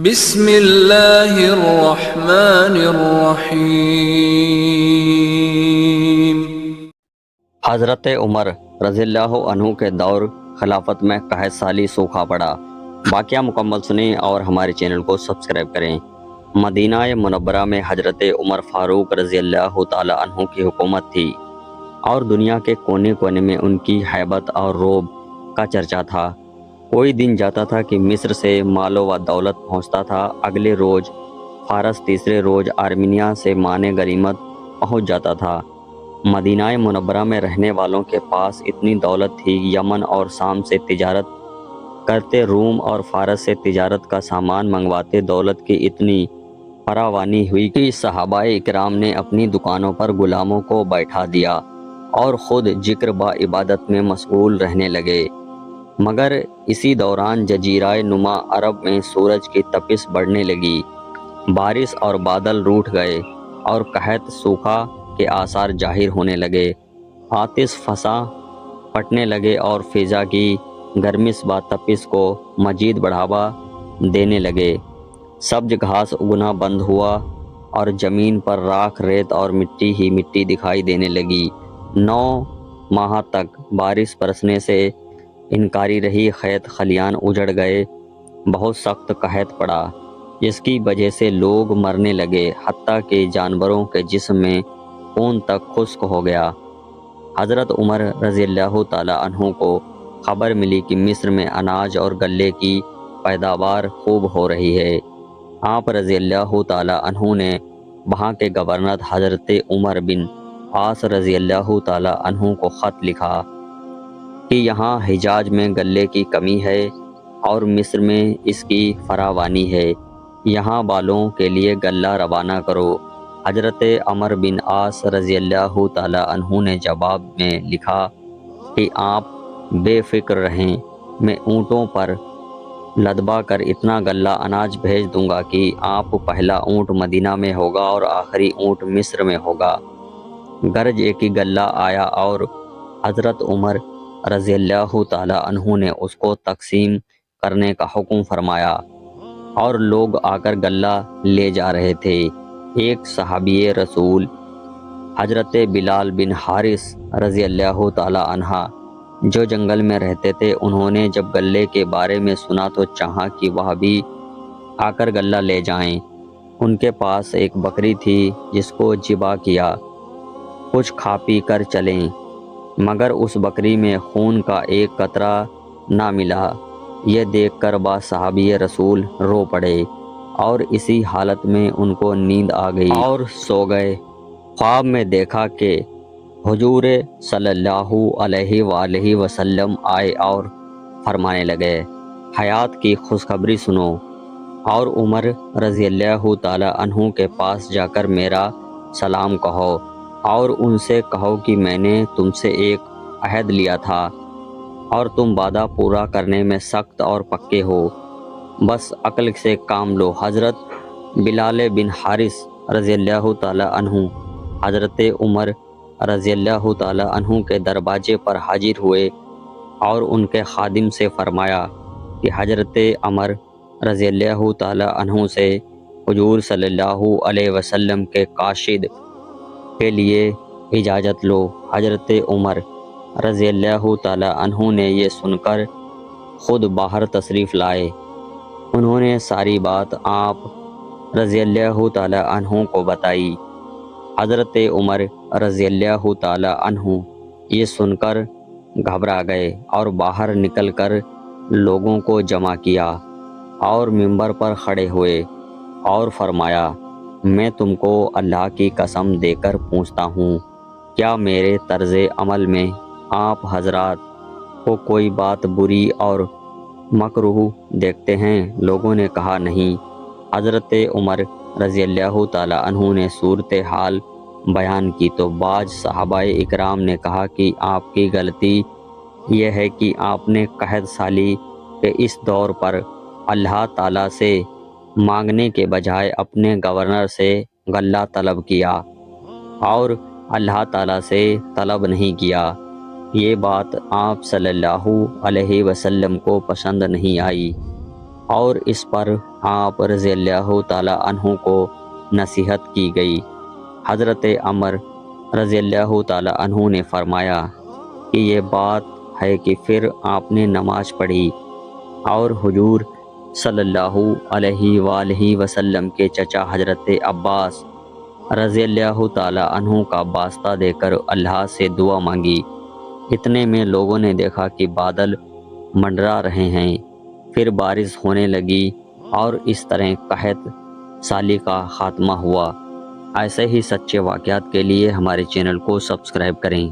بسم اللہ الرحمن الرحیم۔ حضرت عمر رضی اللہ عنہ کے دور خلافت میں قحط سالی سوکھا پڑا۔ واقعہ مکمل سنیں اور ہمارے چینل کو سبسکرائب کریں۔ مدینہ منورہ میں حضرت عمر فاروق رضی اللہ تعالی عنہ کی حکومت تھی اور دنیا کے کونے کونے میں ان کی ہیبت اور رعب کا چرچا تھا۔ کوئی دن جاتا تھا کہ مصر سے مال و دولت پہنچتا تھا، اگلے روز فارس، تیسرے روز آرمینیا سے مانے غنیمت پہنچ جاتا تھا۔ مدینہ منورہ میں رہنے والوں کے پاس اتنی دولت تھی، یمن اور شام سے تجارت کرتے، روم اور فارس سے تجارت کا سامان منگواتے، دولت کی اتنی فراوانی ہوئی کہ صحابہ اکرام نے اپنی دکانوں پر غلاموں کو بیٹھا دیا اور خود ذکر با عبادت میں مشغول رہنے لگے۔ مگر اسی دوران جزیرہ نما عرب میں سورج کی تپش بڑھنے لگی، بارش اور بادل روٹھ گئے اور قحط سوکھا کے آثار ظاہر ہونے لگے۔ آتش فشاں پھٹنے لگے اور فضا کی گرمش با تپش کو مزید بڑھاوا دینے لگے۔ سبز گھاس اگنا بند ہوا اور زمین پر راکھ، ریت اور مٹی ہی مٹی دکھائی دینے لگی۔ 9 ماہ تک بارش برسنے سے انکاری رہی، کھیت خلیان اجڑ گئے، بہت سخت قحط پڑا جس کی وجہ سے لوگ مرنے لگے، حتیٰ کہ جانوروں کے جسم میں خون تک خشک ہو گیا۔ حضرت عمر رضی اللہ تعالی عنہ کو خبر ملی کہ مصر میں اناج اور غلے کی پیداوار خوب ہو رہی ہے۔ آپ رضی اللہ تعالی عنہ نے وہاں کے گورنر حضرت عمر بن عاص رضی اللہ تعالی عنہ کو خط لکھا کہ یہاں حجاز میں غلے کی کمی ہے اور مصر میں اس کی فراوانی ہے، یہاں والوں کے لیے غلہ روانہ کرو۔ حضرت عمر بن عاص رضی اللہ تعالی عنہ نے جواب میں لکھا کہ آپ بے فکر رہیں، میں اونٹوں پر لدبا کر اتنا غلہ اناج بھیج دوں گا کہ آپ پہلا اونٹ مدینہ میں ہوگا اور آخری اونٹ مصر میں ہوگا۔ غرض یہ کہ غلہ آیا اور حضرت عمر رضی اللہ تعالی عنہ نے اس کو تقسیم کرنے کا حکم فرمایا اور لوگ آ کر غلہ لے جا رہے تھے۔ ایک صحابی رسول حضرت بلال بن حارث رضی اللہ تعالی عنہ جو جنگل میں رہتے تھے، انہوں نے جب غلے کے بارے میں سنا تو چاہا کہ وہ بھی آ کر غلہ لے جائیں۔ ان کے پاس ایک بکری تھی جس کو ذبح کیا، کچھ کھا پی کر چلیں، مگر اس بکری میں خون کا ایک قطرہ نہ ملا۔ یہ دیکھ کر با صحابی رسول رو پڑے اور اسی حالت میں ان کو نیند آ گئی اور سو گئے۔ خواب میں دیکھا کہ حضور صلی اللہ علیہ وآلہ وسلم آئے اور فرمانے لگے، حیات کی خوشخبری سنو اور عمر رضی اللہ تعالی عنہ کے پاس جا کر میرا سلام کہو اور ان سے کہو کہ میں نے تم سے ایک عہد لیا تھا اور تم وعدہ پورا کرنے میں سخت اور پکے ہو، بس عقل سے کام لو۔ حضرت بلال بن حارث رضی اللہ تعالی عنہ حضرت عمر رضی اللہ تعالی عنہ کے دروازے پر حاضر ہوئے اور ان کے خادم سے فرمایا کہ حضرت عمر رضی اللہ تعالی عنہ سے حضور صلی اللہ علیہ وسلم کے قاصد کے لیے اجازت لو۔ حضرت عمر رضی اللہ تعالی عنہ نے یہ سن کر خود باہر تشریف لائے۔ انہوں نے ساری بات آپ رضی اللہ تعالی عنہ کو بتائی۔ حضرت عمر رضی اللہ تعالی عنہ یہ سن کر گھبرا گئے اور باہر نکل کر لوگوں کو جمع کیا اور منبر پر کھڑے ہوئے اور فرمایا، میں تم کو اللہ کی قسم دے کر پوچھتا ہوں، کیا میرے طرز عمل میں آپ حضرات کو کوئی بات بری اور مکروہ دیکھتے ہیں؟ لوگوں نے کہا نہیں۔ حضرت عمر رضی اللہ تعالی عنہ نے صورتحال بیان کی تو بعض صحابہ اکرام نے کہا کہ آپ کی غلطی یہ ہے کہ آپ نے قحط سالی کے اس دور پر اللہ تعالیٰ سے مانگنے کے بجائے اپنے گورنر سے غلہ طلب کیا اور اللہ تعالیٰ سے طلب نہیں کیا۔ یہ بات آپ صلی اللہ علیہ وسلم کو پسند نہیں آئی اور اس پر آپ رضی اللہ تعالی عنہ کو نصیحت کی گئی۔ حضرت عمر رضی اللہ تعالی عنہ نے فرمایا کہ یہ بات ہے کہ پھر آپ نے نماز پڑھی اور حضور صلی اللہ علیہ وآلہ وسلم کے چچا حضرت عباس رضی اللہ تعالی عنہ کا واسطہ دے کر اللہ سے دعا مانگی۔ اتنے میں لوگوں نے دیکھا کہ بادل منڈرا رہے ہیں، پھر بارش ہونے لگی اور اس طرح قحط سالی کا خاتمہ ہوا۔ ایسے ہی سچے واقعات کے لیے ہمارے چینل کو سبسکرائب کریں۔